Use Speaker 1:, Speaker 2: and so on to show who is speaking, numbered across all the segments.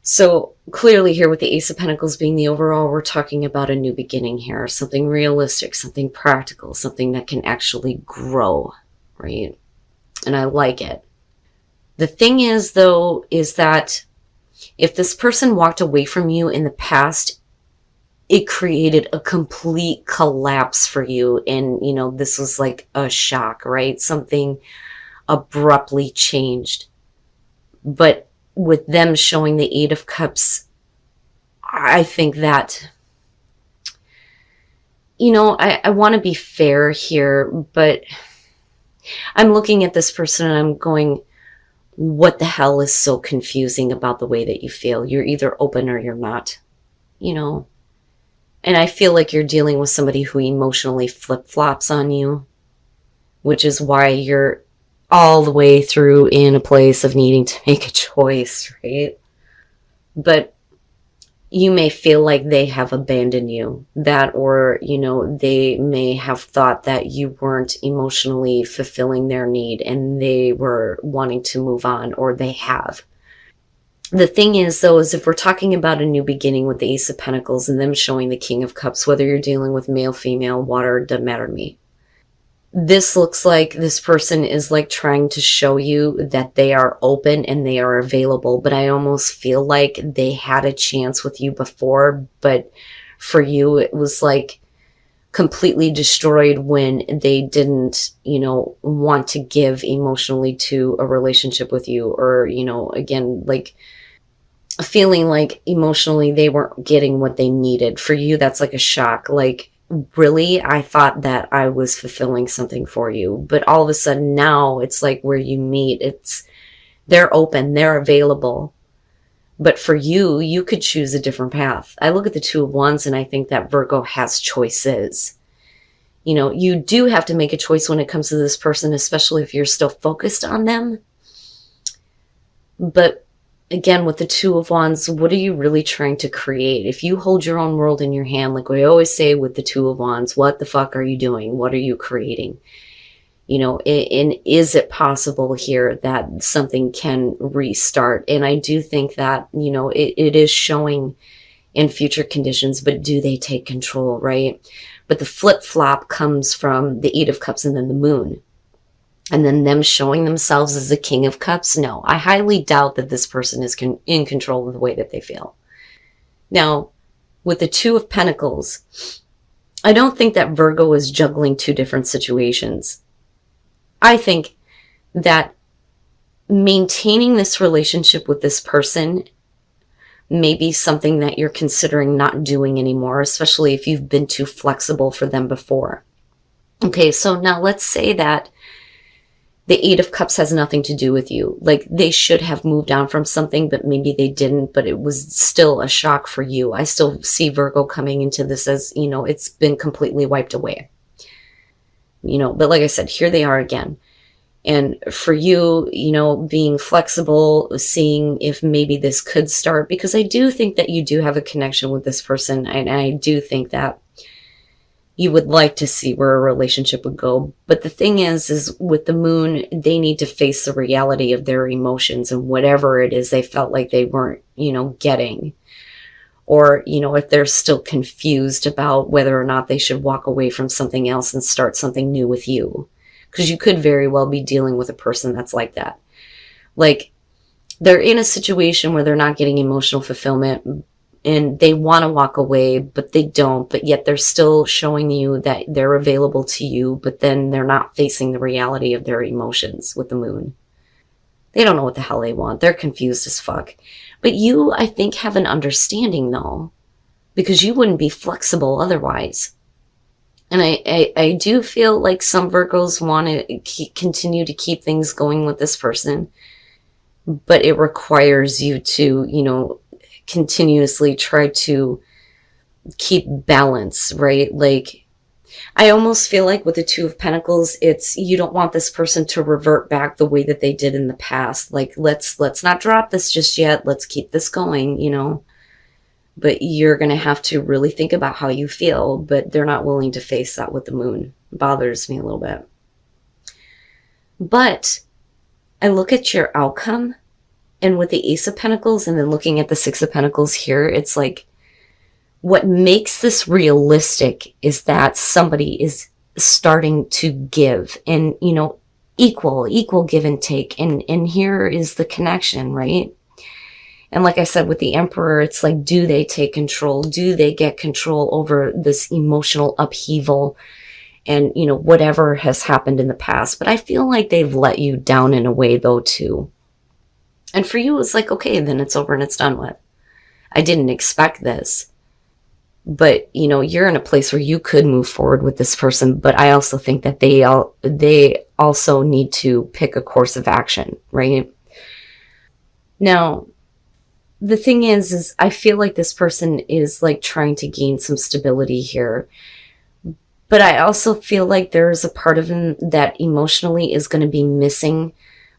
Speaker 1: So clearly here with the Ace of Pentacles being the overall, we're talking about a new beginning here, something realistic, something practical, something that can actually grow, right? And I like it. The thing is, though, is that if this person walked away from you in the past, it created a complete collapse for you. And, this was like a shock, right? Something abruptly changed. But with them showing the Eight of Cups, I think that, I want to be fair here, but I'm looking at this person and I'm going, what the hell is so confusing about the way that you feel? You're either open or you're not, And I feel like you're dealing with somebody who emotionally flip-flops on you, which is why you're all the way through in a place of needing to make a choice, right? But you may feel like they have abandoned you, or they may have thought that you weren't emotionally fulfilling their need and they were wanting to move on, or they have. The thing is, though, is if we're talking about a new beginning with the Ace of Pentacles and them showing the King of Cups, whether you're dealing with male, female, water, doesn't matter to me. This looks like this person is like trying to show you that they are open and they are available, but I almost feel like they had a chance with you before, but for you it was like completely destroyed when they didn't, want to give emotionally to a relationship with you, or, again, like feeling like emotionally they weren't getting what they needed. For you, that's like a shock. Like, really, I thought that I was fulfilling something for you, but all of a sudden now it's like where you meet, they're open, they're available. But for you, you could choose a different path. I look at the Two of Wands and I think that Virgo has choices. You do have to make a choice when it comes to this person, especially if you're still focused on them. But again, with the Two of Wands, what are you really trying to create? If you hold your own world in your hand, like we always say with the Two of Wands, what the fuck are you doing? What are you creating? And is it possible here that something can restart? And I do think that, it is showing in future conditions, but do they take control, right? But the flip-flop comes from the Eight of Cups and then the Moon. And then them showing themselves as the King of Cups. No, I highly doubt that this person is in control of the way that they feel. Now, with the Two of Pentacles, I don't think that Virgo is juggling two different situations. I think that maintaining this relationship with this person may be something that you're considering not doing anymore, especially if you've been too flexible for them before. Okay, so now let's say that the Eight of Cups has nothing to do with you. Like, they should have moved on from something, but maybe they didn't, but it was still a shock for you. I still see Virgo coming into this as, it's been completely wiped away. But like I said, here they are again. And for you, being flexible, seeing if maybe this could start, because I do think that you do have a connection with this person. And I do think that you would like to see where a relationship would go. But the thing is with the Moon, they need to face the reality of their emotions and whatever it is they felt like they weren't, getting. Or, if they're still confused about whether or not they should walk away from something else and start something new with you. Because you could very well be dealing with a person that's like that. Like, they're in a situation where they're not getting emotional fulfillment and they want to walk away, but they don't. But yet they're still showing you that they're available to you, but then they're not facing the reality of their emotions with the Moon. They don't know what the hell they want. They're confused as fuck. But you, I think, have an understanding, though, because you wouldn't be flexible otherwise. And I do feel like some Virgos want to continue to keep things going with this person, but it requires you to, continuously try to keep balance, right? Like, I almost feel like with the Two of Pentacles, it's, you don't want this person to revert back the way that they did in the past. Like, let's not drop this just yet. Let's keep this going, But you're going to have to really think about how you feel, but they're not willing to face that with the Moon. It bothers me a little bit. But I look at your outcome And with the Ace of Pentacles and then looking at the Six of Pentacles here, it's like, what makes this realistic is that somebody is starting to give, and, you know, equal give and take. And here is the connection, right? And like I said, with the Emperor, it's like, do they take control? Do they get control over this emotional upheaval and, you know, whatever has happened in the past? But I feel like they've let you down in a way, though, too. And for you, it's like, okay, then it's over and it's done with. I didn't expect this. But, you know, you're in a place where you could move forward with this person. But I also think that they also need to pick a course of action, right? Now, the thing is I feel like this person is like trying to gain some stability here. But I also feel like there's a part of him that emotionally is going to be missing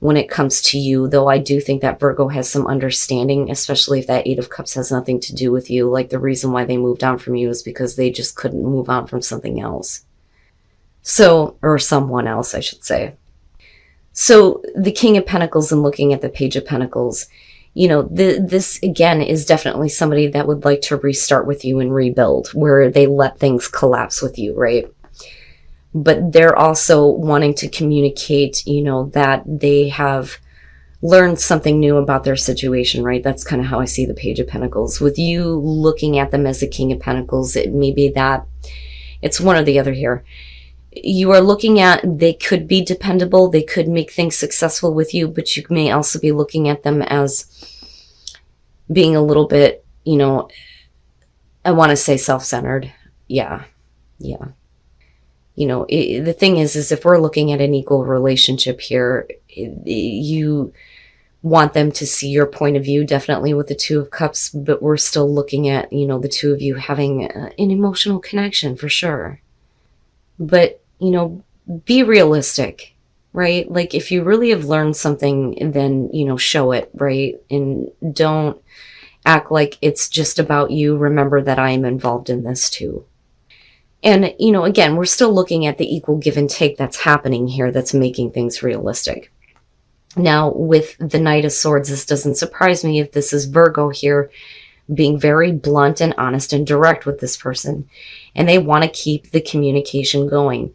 Speaker 1: when it comes to you, though I do think that Virgo has some understanding, especially if that Eight of Cups has nothing to do with you. Like, the reason why they moved on from you is because they just couldn't move on from something else. So, or someone else, I should say. So the King of Pentacles and looking at the Page of Pentacles, you know, this again is definitely somebody that would like to restart with you and rebuild, where they let things collapse with you, right? But they're also wanting to communicate, you know, that they have learned something new about their situation, right? That's kind of how I see the Page of Pentacles. With you looking at them as the King of Pentacles, it may be that it's one or the other here. You are looking at, they could be dependable, they could make things successful with you, but you may also be looking at them as being a little bit, you know, I want to say self-centered. Yeah. You know, the thing is if we're looking at an equal relationship here, you want them to see your point of view, definitely with the Two of Cups, but we're still looking at, you know, the two of you having an emotional connection for sure. But, you know, be realistic, right? Like, if you really have learned something, then, you know, show it, right? And don't act like it's just about you. Remember that I am involved in this too. And, you know, again, we're still looking at the equal give and take that's happening here that's making things realistic. Now, with the Knight of Swords, this doesn't surprise me if this is Virgo here being very blunt and honest and direct with this person. And they want to keep the communication going.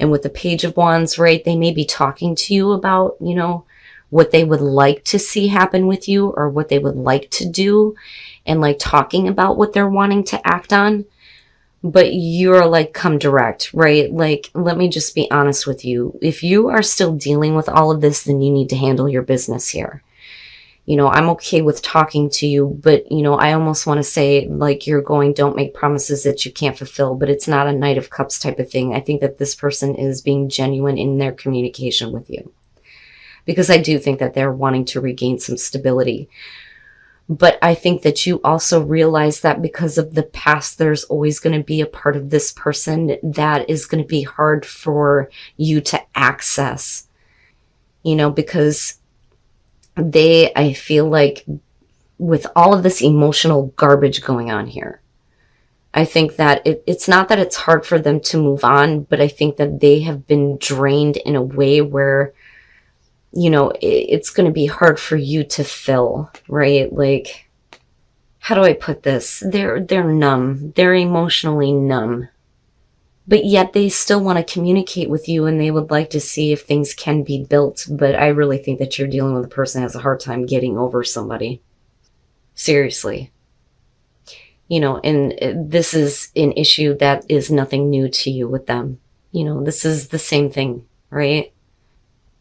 Speaker 1: And with the Page of Wands, right, they may be talking to you about, you know, what they would like to see happen with you or what they would like to do, and like talking about what they're wanting to act on. But you're like, come direct, right? Like, let me just be honest with you. If you are still dealing with all of this, then you need to handle your business here. You know, I'm okay with talking to you, but, you know, I almost want to say, like, you're going, don't make promises that you can't fulfill, but it's not a Knight of Cups type of thing. I think that this person is being genuine in their communication with you, because I do think that they're wanting to regain some stability. But I think that you also realize that because of the past, there's always going to be a part of this person that is going to be hard for you to access, you know, because I feel like with all of this emotional garbage going on here, I think that it's not that it's hard for them to move on, but I think that they have been drained in a way where, you know, it's going to be hard for you to fill, right? Like, how do I put this? They're numb. They're emotionally numb. But yet they still want to communicate with you, and they would like to see if things can be built. But I really think that you're dealing with a person that has a hard time getting over somebody. Seriously. You know, and this is an issue that is nothing new to you with them. You know, this is the same thing, right?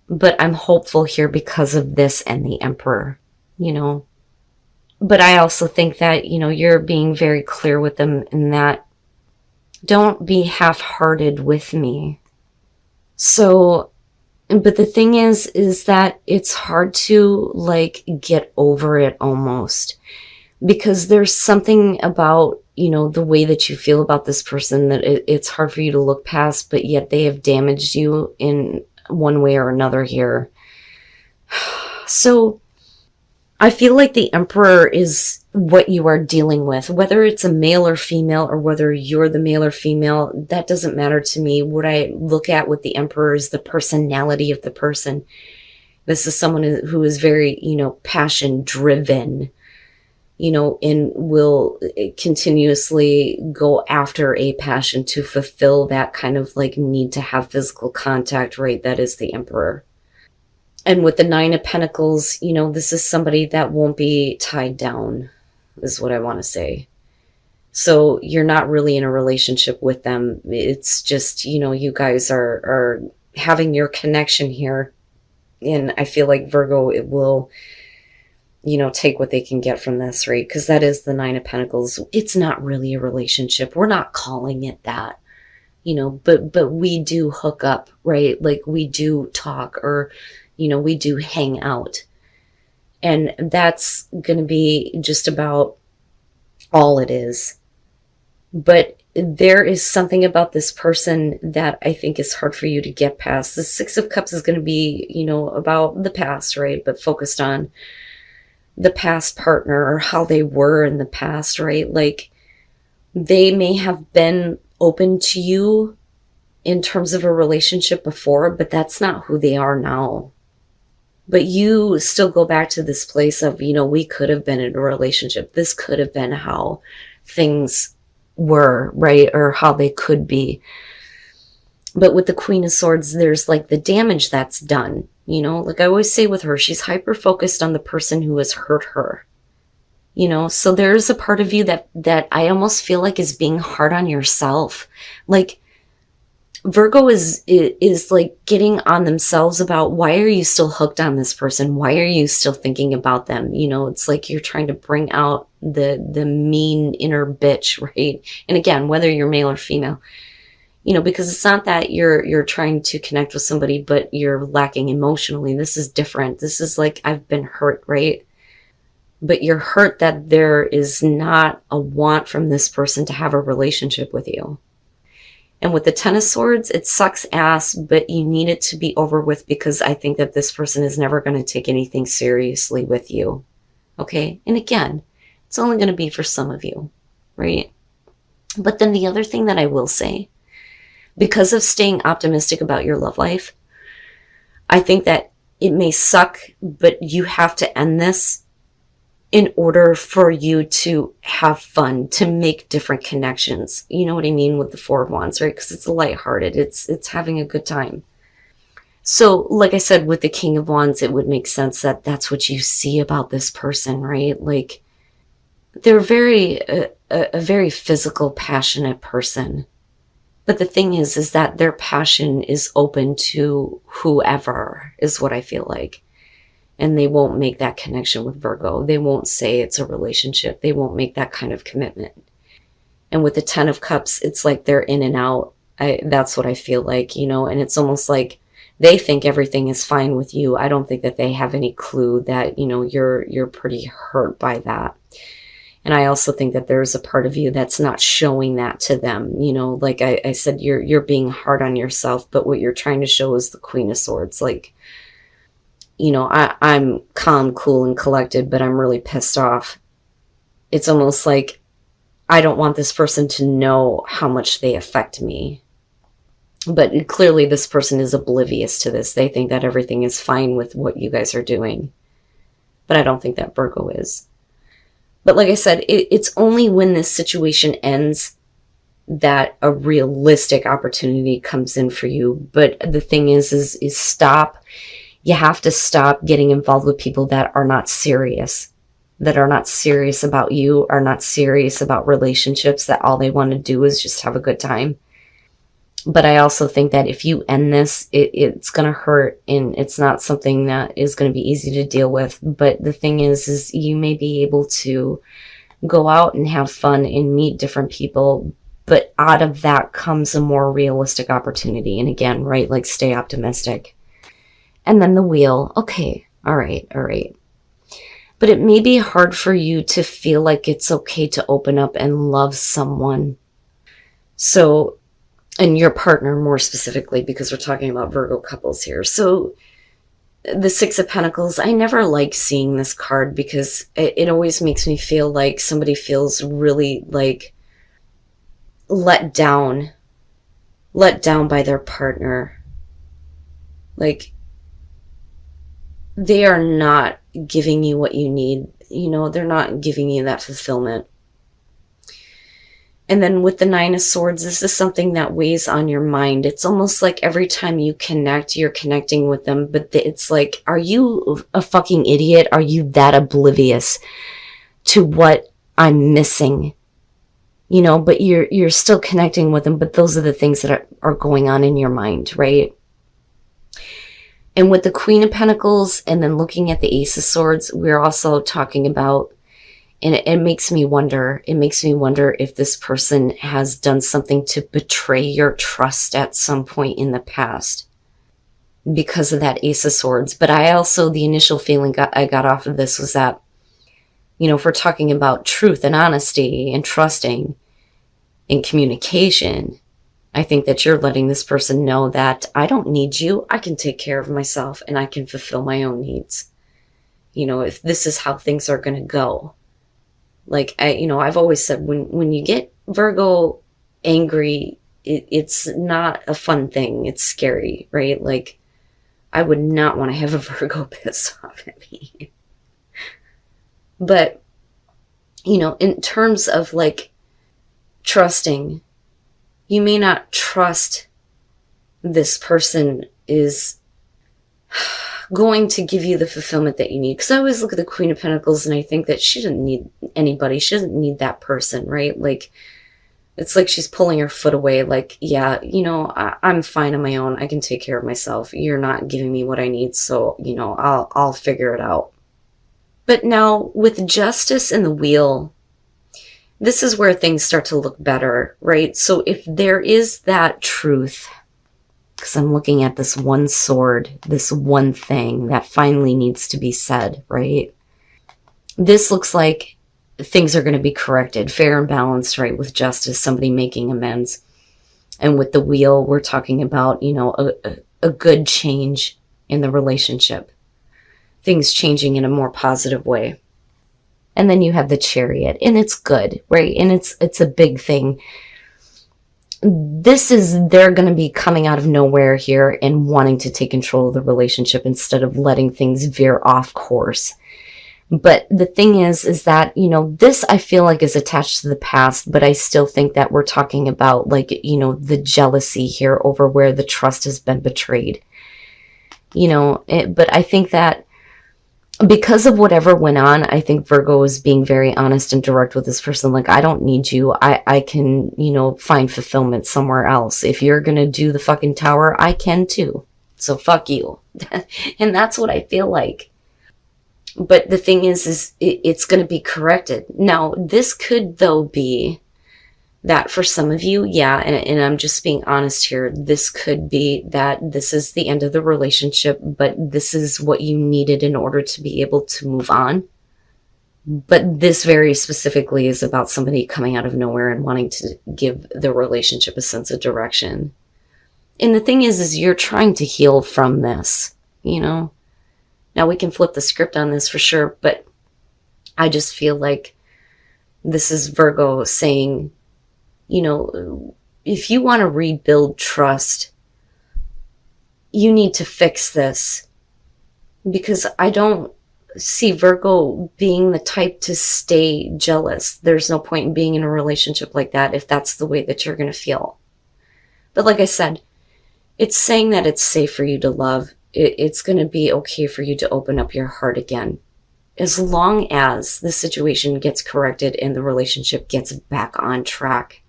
Speaker 1: But I'm hopeful here because of this and the Emperor, you know. But I also think that, you know, you're being very clear with them in that don't be half-hearted with me. So, but the thing is that it's hard to, like, get over it almost. Because there's something about, you know, the way that you feel about this person that it's hard for you to look past, but yet they have damaged you in one way or another here. So I feel like the Emperor is what you are dealing with, whether it's a male or female, or whether you're the male or female, that doesn't matter to me. What I look at with the Emperor is the personality of the person. This is someone who is very, passion driven, and will continuously go after a passion to fulfill that kind of like need to have physical contact, right? That is the Emperor. And with the Nine of Pentacles, this is somebody that won't be tied down, is what I want to say. So you're not really in a relationship with them. It's just, you guys are having your connection here. And I feel like Virgo, it will, take what they can get from this, right? Because that is the Nine of Pentacles. It's not really a relationship. We're not calling it that, but we do hook up, right? Like we do talk, or, we do hang out. And that's going to be just about all it is. But there is something about this person that I think is hard for you to get past. The Six of Cups is going to be, about the past, right? But focused on the past partner, or how they were in the past, right? Like they may have been open to you in terms of a relationship before, but that's not who they are now. But you still go back to this place of, we could have been in a relationship. This could have been how things were, right? Or how they could be. But with the Queen of Swords, there's like the damage that's done. Like I always say with her, she's hyper focused on the person who has hurt her. So there's a part of you that I almost feel like is being hard on yourself. Like Virgo is like getting on themselves about, why are you still hooked on this person? Why are you still thinking about them? It's like you're trying to bring out the mean inner bitch, right? And again, whether you're male or female, because it's not that you're trying to connect with somebody, but you're lacking emotionally. This is different. This is like, I've been hurt, right? But you're hurt that there is not a want from this person to have a relationship with you. And with the Ten of Swords, it sucks ass, but you need it to be over with, because I think that this person is never going to take anything seriously with you. Okay? And again, it's only going to be for some of you, right? But then the other thing that I will say, because of staying optimistic about your love life, I think that it may suck, but you have to end this in order for you to have fun, to make different connections. You know what I mean with the Four of Wands, right? Because it's lighthearted. It's having a good time. So like I said, with the King of Wands, it would make sense that that's what you see about this person, right? Like they're a very physical, passionate person. But the thing is that their passion is open to whoever, is what I feel like. And they won't make that connection with Virgo. They won't say it's a relationship. They won't make that kind of commitment. And with the Ten of Cups, it's like they're in and out. That's what I feel like, and it's almost like they think everything is fine with you. I don't think that they have any clue that, you're pretty hurt by that. And I also think that there's a part of you that's not showing that to them. Like I said, you're being hard on yourself, but what you're trying to show is the Queen of Swords. Like, I'm calm, cool, and collected, but I'm really pissed off. It's almost like I don't want this person to know how much they affect me. But clearly this person is oblivious to this. They think that everything is fine with what you guys are doing. But I don't think that Virgo is. But like I said, it's only when this situation ends that a realistic opportunity comes in for you. But the thing is stop. You have to stop getting involved with people that are not serious, about you, are not serious about relationships, that all they want to do is just have a good time. But I also think that if you end this, it's going to hurt, and it's not something that is going to be easy to deal with. But the thing is you may be able to go out and have fun and meet different people, but out of that comes a more realistic opportunity. And again, right, like stay optimistic. And then the Wheel. Okay, all right. But it may be hard for you to feel like it's okay to open up and love someone. So, and your partner more specifically, because we're talking about Virgo couples here. So the Six of Pentacles, I never like seeing this card, because it always makes me feel like somebody feels really like let down by their partner. Like they are not giving you what you need. You know, they're not giving you that fulfillment. And then with the Nine of Swords, this is something that weighs on your mind. It's almost like every time you connect, you're connecting with them. But it's like, are you a fucking idiot? Are you that oblivious to what I'm missing? You know, but you're still connecting with them. But those are the things that are going on in your mind, right? And with the Queen of Pentacles and then looking at the Ace of Swords, we're also talking about, and it makes me wonder if this person has done something to betray your trust at some point in the past because of that Ace of Swords. But I also, the initial feeling I got off of this was that, you know, if we're talking about truth and honesty and trusting and communication, I think that you're letting this person know that I don't need you. I can take care of myself and I can fulfill my own needs. You know, if this is how things are going to go. Like, I've always said, when you get Virgo angry, it's not a fun thing. It's scary, right? Like, I would not want to have a Virgo piss off at me. But, you know, in terms of like trusting, you may not trust this person is going to give you the fulfillment that you need. Because I always look at the Queen of Pentacles and I think that she doesn't need anybody. She doesn't need that person, right? Like, it's like she's pulling her foot away. Like, yeah, you know, I'm fine on my own. I can take care of myself. You're not giving me what I need. So, you know, I'll figure it out. But now with Justice and the Wheel, this is where things start to look better, right? So if there is that truth, because I'm looking at this one sword, this one thing that finally needs to be said, right? This looks like things are going to be corrected, fair and balanced, right? With Justice, somebody making amends. And with the Wheel, we're talking about, you know, a good change in the relationship. Things changing in a more positive way. And then you have the Chariot, and it's good, right? And it's a big thing. They're going to be coming out of nowhere here and wanting to take control of the relationship instead of letting things veer off course. But the thing is that, you know, this I feel like is attached to the past, but I still think that we're talking about, like, you know, the jealousy here over where the trust has been betrayed. You know, but I think that because of whatever went on, I think Virgo is being very honest and direct with this person. Like, I don't need you. I can, you know, find fulfillment somewhere else. If you're going to do the fucking tower, I can too. So fuck you. And that's what I feel like. But the thing is it's going to be corrected. Now, this could, though, be that for some of you, yeah, and I'm just being honest here, this could be that this is the end of the relationship, but this is what you needed in order to be able to move on. But this very specifically is about somebody coming out of nowhere and wanting to give the relationship a sense of direction. And the thing is you're trying to heal from this, you know? Now we can flip the script on this for sure, but I just feel like this is Virgo saying, you know, if you want to rebuild trust, you need to fix this. Because I don't see Virgo being the type to stay jealous. There's no point in being in a relationship like that if that's the way that you're going to feel. But like I said, it's saying that it's safe for you to love. It's going to be okay for you to open up your heart again. As long as the situation gets corrected and the relationship gets back on track.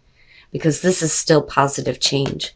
Speaker 1: Because this is still positive change.